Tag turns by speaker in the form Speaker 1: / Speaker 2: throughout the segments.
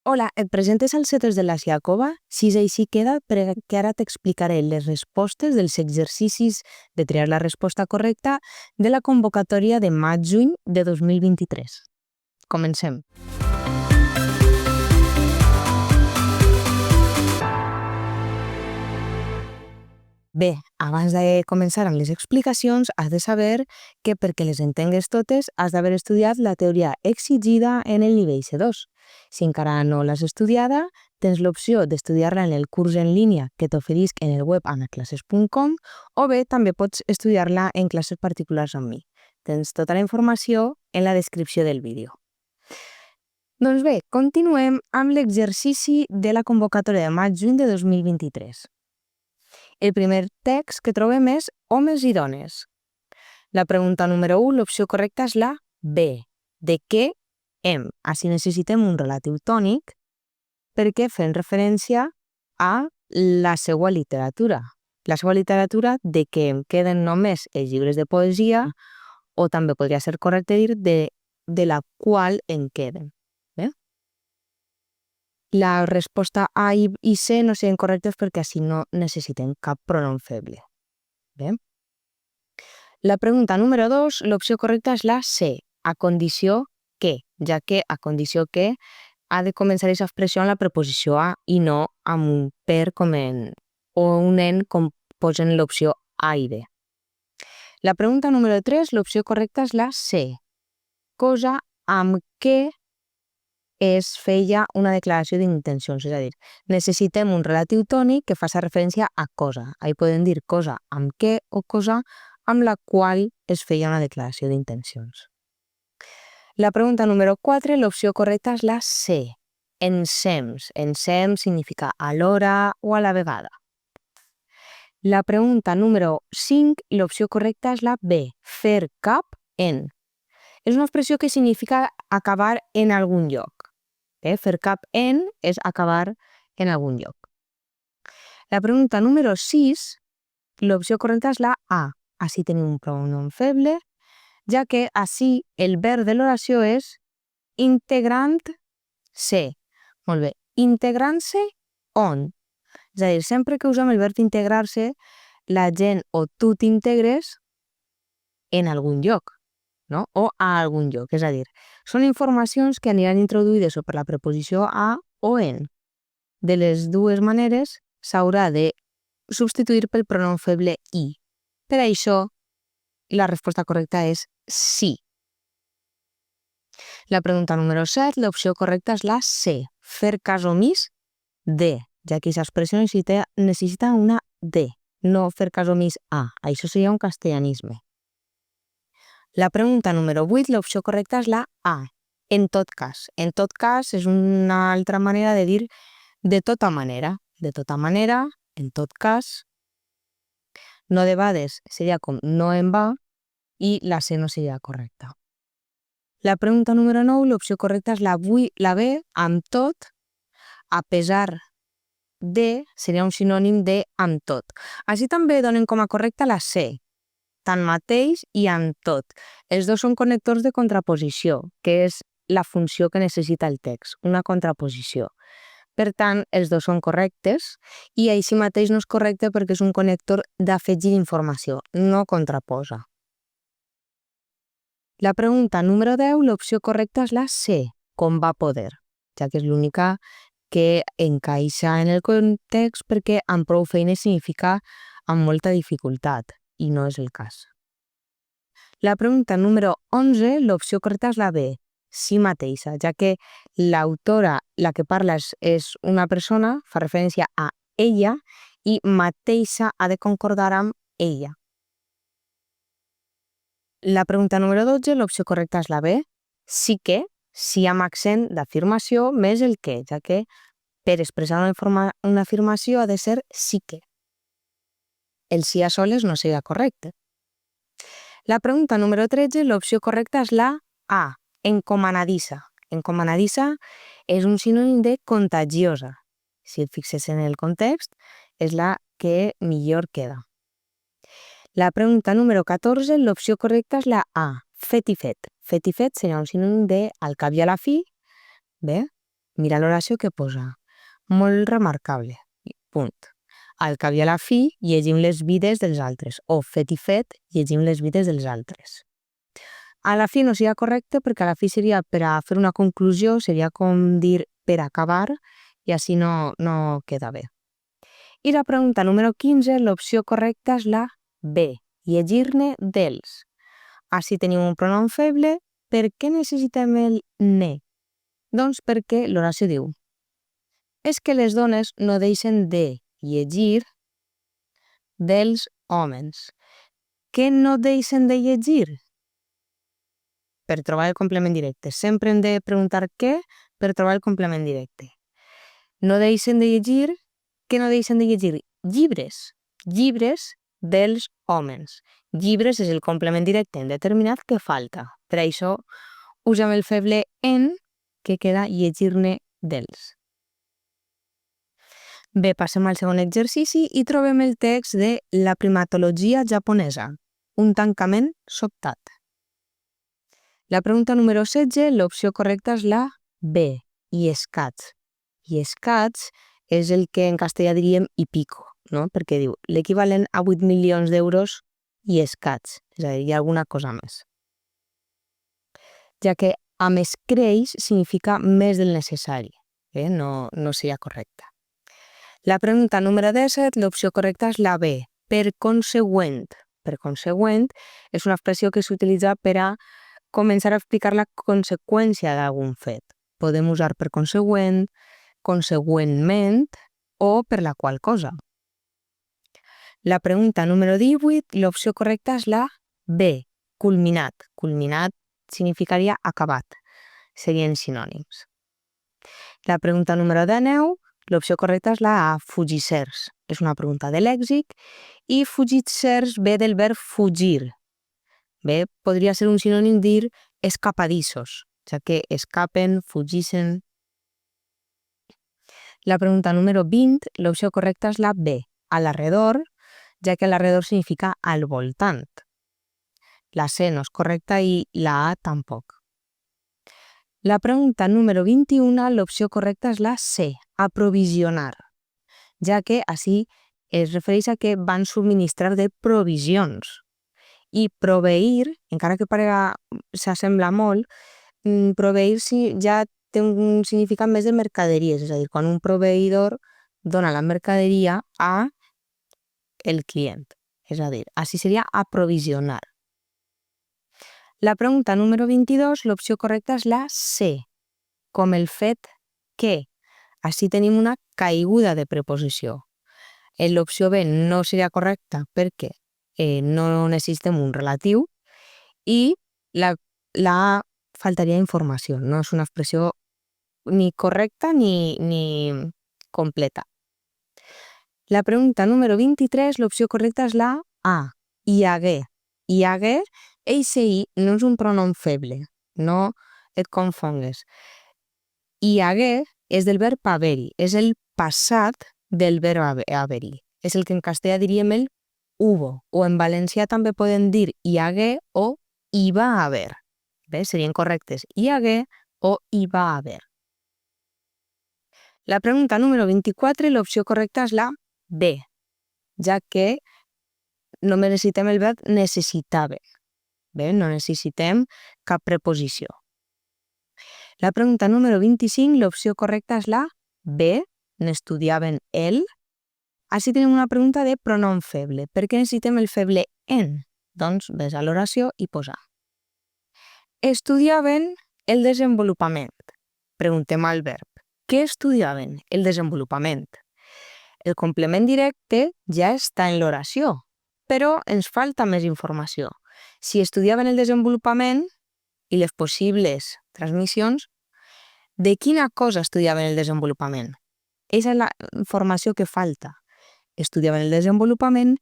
Speaker 1: Hola, et presentes als Cetos de la Siacova? Si és així queda, perquè ara t'explicaré les respostes dels exercicis de triar la resposta correcta de la convocatòria de maig-juny de 2023. Comencem. Bé, abans de començar amb les explicacions, has de saber que perquè les entengues totes has d'haver estudiat la teoria exigida en el nivell C2. Si encara no l'has estudiada, tens l'opció d'estudiar-la en el curs en línia que t'oferisc en el web anaclasses.com o bé també pots estudiar-la en classes particulars amb mi. Tens tota la informació en la descripció del vídeo. Doncs bé, continuem amb l'exercici de la convocatòria de maig-juny de 2023. El primer text que trobem és homes i dones. La pregunta número 1, l'opció correcta és la B. De què hem? Així necessitem un relatiu tònic perquè fem referència a la seva literatura. La seva literatura de què em queden només els llibres de poesia o també podria ser correcte dir de la qual en queden. Bé? La resposta A i C no seran correctes perquè així no necessitem cap pronom feble. Bé? La pregunta número 2, l'opció correcta és la C, a condició que, ja que a condició que ha de començar aquesta expressió amb la preposició a i no amb un per o un en com posen l'opció A i B. La pregunta número 3, l'opció correcta és la C, cosa amb què es feia una declaració d'intencions, és a dir, necessitem un relatiu tònic que faci referència a cosa. Ahí podem dir cosa amb què o cosa amb la qual es feia una declaració d'intencions. La pregunta número 4, l'opció correcta és la C, ensems. Ensems significa alhora o a la vegada. La pregunta número 5, l'opció correcta és la B, fer cap en. És una expressió que significa acabar en algun lloc. Fer cap en és acabar en algun lloc. La pregunta número 6, l'opció correcta és la A. Així tenim un pronom feble, ja que així el verb de l'oració és integrant-se. Molt bé, integrant-se on? És a dir, sempre que usem el verb integrar-se, la gent o tu t'integres en algun lloc, no? O a algun lloc, és a dir, són informacions que aniran introduïdes o per la preposició a o en. De les dues maneres s'haurà de substituir pel pronom feble i. Per això, la resposta correcta és sí. La pregunta número 7, l'opció correcta és la C, fer cas omís de, ja que aquesta expressió necessita una D, no fer cas omís a. Això seria un castellanisme. La pregunta número 8, l'opció correcta és la A, en tot cas. En tot cas és una altra manera de dir de tota manera. De tota manera, en tot cas, no debades seria com no en va i la C no seria correcta. La pregunta número 9, l'opció correcta és la B, amb tot, a pesar de, seria un sinònim de amb tot. Així també donen com a correcta la C, tanmateix i amb tot. Els dos són connectors de contraposició, que és la funció que necessita el text, una contraposició. Per tant, els dos són correctes i així mateix no és correcte perquè és un connector d'afegir informació, no contraposa. La pregunta número 10, l'opció correcta és la C, com va poder, ja que és l'única que encaixa en el context perquè amb prou feines significa amb molta dificultat i no és el cas. La pregunta número 11, l'opció correcta és la B, sí mateixa, ja que l'autora, la que parla és una persona, fa referència a ella i mateixa ha de concordar amb ella. La pregunta número 12, l'opció correcta és la B, sí que, sí amb accent d'afirmació més el que, ja que per expressar una afirmació ha de ser sí que. El sí a soles no seria correcte. La pregunta número 13, l'opció correcta és la A, encomanadissa. Encomanadissa és un sinònim de contagiosa. Si et fixes en el context, és la que millor queda. La pregunta número 14, l'opció correcta és la A, fet i fet. Fet i fet seria un sinònim de al cap i a la fi. Bé, Mira l'oració que posa. Molt remarcable. Punt. Al cap i a la fi, llegim les vides dels altres. O fet i fet, llegim les vides dels altres. A la fi no seria correcte perquè a la fi seria per a fer una conclusió, seria com dir per acabar i així no queda bé. I la pregunta número 15, l'opció correcta és la B, llegir-ne dels. Així tenim un pronom feble. Per què necessitem el ne? Doncs perquè l'oració diu és que les dones no deixen de llegir dels homes. Què no deixen de llegir? Per trobar el complement directe. Sempre hem de preguntar què per trobar el complement directe. No deixen de llegir, què no deixen de llegir? Llibres. Llibres dels homes. Llibres és el complement directe indeterminat que falta. Per això usem el feble en, que queda llegir-ne dels. Bé, passem al segon exercici i trobem el text de la primatologia japonesa. Un tancament sobtat. La pregunta número 16, l'opció correcta és la B, iescats. Iescats és el que en castellà diríem i pico, no? Perquè diu l'equivalent a 8 milions d'euros iescats, és a dir, hi ha alguna cosa més. Ja que a més creix significa més del necessari, no seria correcta. La pregunta número 17, l'opció correcta és la B, per consegüent. Per consegüent és una expressió que s'utilitza per a començar a explicar la conseqüència d'algun fet. Podem usar per consegüent, consegüentment o per la qual cosa. La pregunta número 18, l'opció correcta és la B, culminat. Culminat significaria acabat. Serien sinònims. La pregunta número 19, l'opció correcta és la A, fugissers. És una pregunta de lèxic i fugissers ve del verb fugir. Bé, podria ser un sinònim dir escapadissos, ja que escapen, fugissen. La pregunta número 20, l'opció correcta és la B, alrededor, ja que alrededor significa al voltant. La C no és correcta i la A tampoc. La pregunta número 21, l'opció correcta és la C, aprovisionar, ja que així es refereix a que van subministrar de provisions. I proveir, encara que s'assembla molt, proveir ja té un significat més de mercaderies, és a dir, quan un proveïdor dona la mercaderia a el client. És a dir, així seria aprovisionar. La pregunta número 22, l'opció correcta és la C, com el fet que. Així tenim una caiguda de preposició. L'opció B no seria correcta perquè no necessitem un relatiu i la A faltaria informació, no és una expressió ni correcta ni completa. La pregunta número 23, l'opció correcta és la A, hi hagué. Hi hagué, i no és un pronom feble, no et confongues. Hi hagué és del verb haver-hi, és el passat del verb haver-hi. És el que en castellà diríem el hubo, o en valencià també podem dir hi hagué o hi va haver. Bé, serien correctes hi hagué o hi va haver. La pregunta número 24, l'opció correcta és la B, ja que només necessitem el verb necessitava. Bé, no necessitem cap preposició. La pregunta número 25, l'opció correcta és la B, n'estudiaven el. Així tenim una pregunta de pronom feble. Per què necessitem el feble en? Doncs ves a l'oració i posa. Estudiaven el desenvolupament. Preguntem al verb. Què estudiaven? El desenvolupament. El complement directe ja està en l'oració, però ens falta més informació. Si estudiaven el desenvolupament i les possibles transmissions, de quina cosa estudiaven el desenvolupament? Aquesta és la informació que falta. Estudiaven el desenvolupament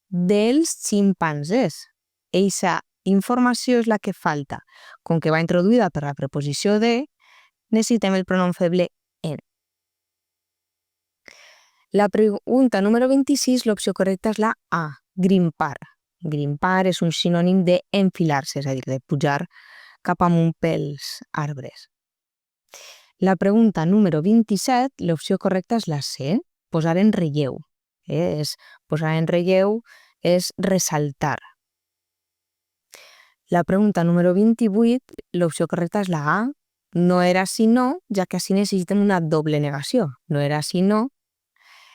Speaker 1: dels ximpanzés. Eixa informació és la que falta. Com que va introduïda per la preposició de, necessitem el pronom feble en. La pregunta número 26, l'opció correcta és la A, grimpar. Grimpar és un sinònim d'enfilar-se, és a dir, de pujar cap amunt pels arbres. La pregunta número 27, l'opció correcta és la C, posar en relleu. Posar en relleu és ressaltar. La pregunta número 28, l'opció correcta és la A, no era sinó, ja que així necessitem una doble negació. No era sinó,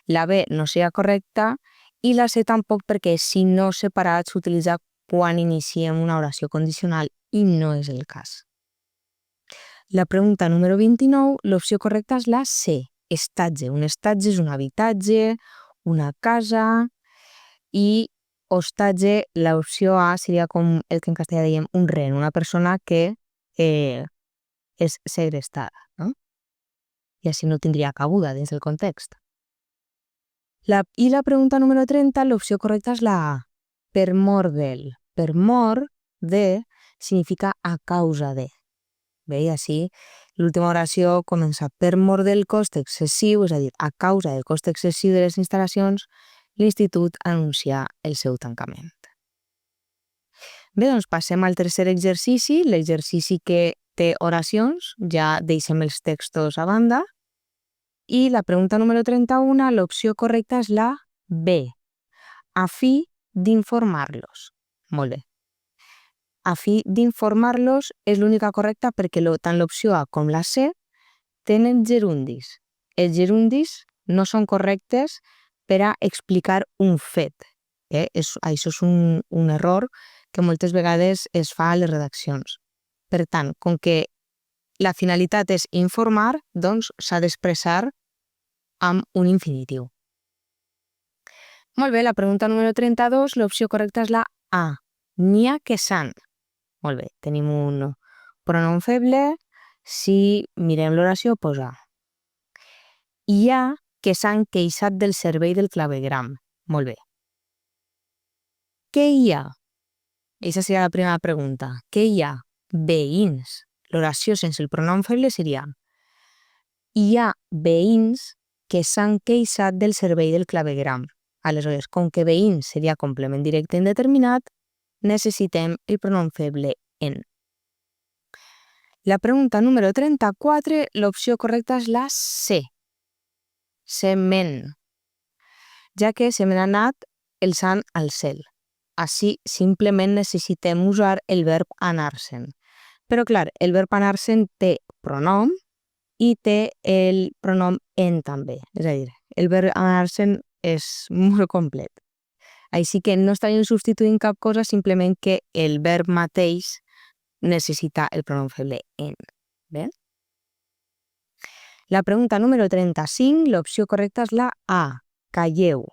Speaker 1: la B no seria correcta i la C tampoc perquè si no separat s'utilitza quan iniciem una oració condicional i no és el cas. La pregunta número 29, l'opció correcta és la C, estatge. Un estatge és un habitatge, una casa i hostatge, l'opció A seria com el que en castellà dèiem un ren, una persona que és segrestada, no? I així no tindria cabuda dins del context. I la pregunta número 30, l'opció correcta és la A, per mor del. Per mor de significa a causa de. Bé, i així l'última oració comença per mor del cost excessiu, és a dir, a causa del cost excessiu de les instal·lacions, l'institut anuncia el seu tancament. Bé, doncs passem al tercer exercici, l'exercici que té oracions, ja deixem els textos a banda. I la pregunta número 31, l'opció correcta és la B, a fi d'informar-los. Molt bé. A fi d'informar-los és l'única correcta perquè tant l'opció A com la C tenen gerundis. Els gerundis no són correctes per a explicar un fet. Això és un error que moltes vegades es fa a les redaccions. Per tant, com que la finalitat és informar, doncs s'ha d'expressar amb un infinitiu. Molt bé, la pregunta número 32, l'opció correcta és la A. N'hi ha que s'han. Molt bé, tenim un pronom feble. Si mirem l'oració, posa hi ha que s'han queixat del servei del clavegram. Molt bé. Què hi ha? Aquesta seria la primera pregunta. Què hi ha? Veïns. L'oració sense el pronom feble seria hi ha veïns que s'han queixat del servei del clavegram. Aleshores, com que veïns seria complement directe indeterminat, necessitem el pronom feble en. La pregunta número 34, l'opció correcta és la C, semen, ja que se me n'ha anat el sant al cel. Així simplement necessitem usar el verb anar-se'n. Però clar, el verb anar-se'n té pronom i té el pronom en també. És a dir, el verb anar-se'n és molt complet. Així que no estaríem substituint cap cosa, simplement que el verb mateix necessita el pronom feble en. Bé? La pregunta número 35, l'opció correcta és la A, calleu.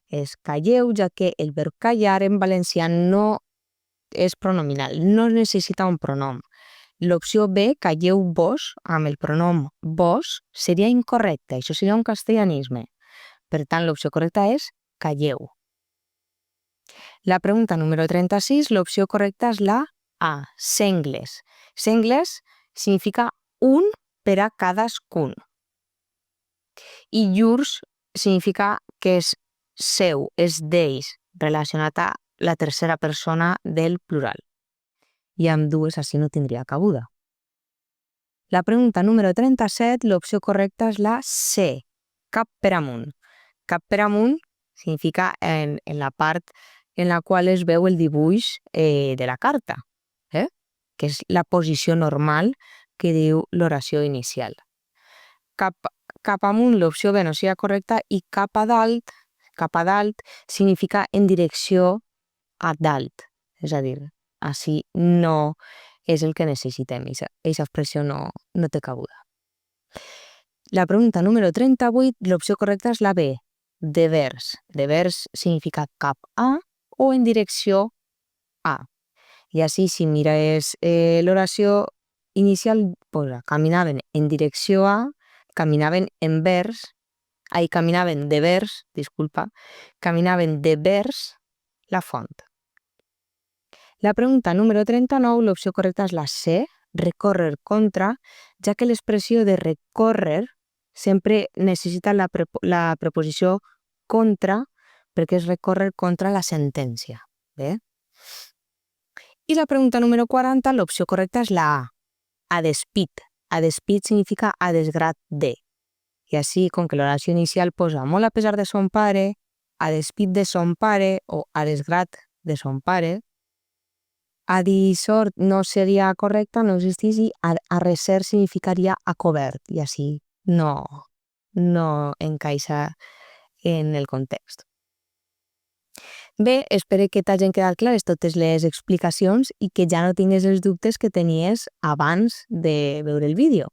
Speaker 1: És calleu, ja que el verb callar en valencià no és pronominal, no necessita un pronom. L'opció B, calleu vos, amb el pronom vos, seria incorrecta, això seria un castellanisme. Per tant, l'opció correcta és calleu. La pregunta número 36, l'opció correcta és la A, sengles. Sengles significa un per a cadascun. I llurs significa que és seu, és d'ells, relacionat a la tercera persona del plural. I amb dues així no tindria cabuda. La pregunta número 37, l'opció correcta és la C, cap per amunt. Cap per amunt significa en la part en la qual es veu el dibuix de la carta, que és la posició normal que diu l'oració inicial. Cap amunt, l'opció B no seria correcta, i cap a dalt significa en direcció a dalt. És a dir, així no és el que necessitem, aquesta expressió no té cabuda. La pregunta número 38, l'opció correcta és la B, devers. Devers significa cap a o en direcció a. I així, si mires l'oració inicial, posa caminaven en direcció a, caminaven devers la font. La pregunta número 39, l'opció correcta és la C, recórrer contra, ja que l'expressió de recórrer sempre necessita la preposició contra, perquè és recórrer contra la sentència. Bé? I la pregunta número 40, l'opció correcta és la A, a despit. a despit significa a desgrat de. I així, com que l'oració inicial posa molt a pesar de son pare, a despit de son pare o a desgrat de son pare, a dir sort no seria correcta, no existís, i a recer significaria a cobert, i així no encaixa en el context. Bé, espero que t'hagin quedat clares totes les explicacions i que ja no tingues els dubtes que tenies abans de veure el vídeo.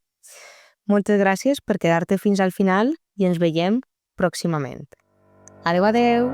Speaker 1: Moltes gràcies per quedar-te fins al final i ens veiem pròximament. Adeu, adeu!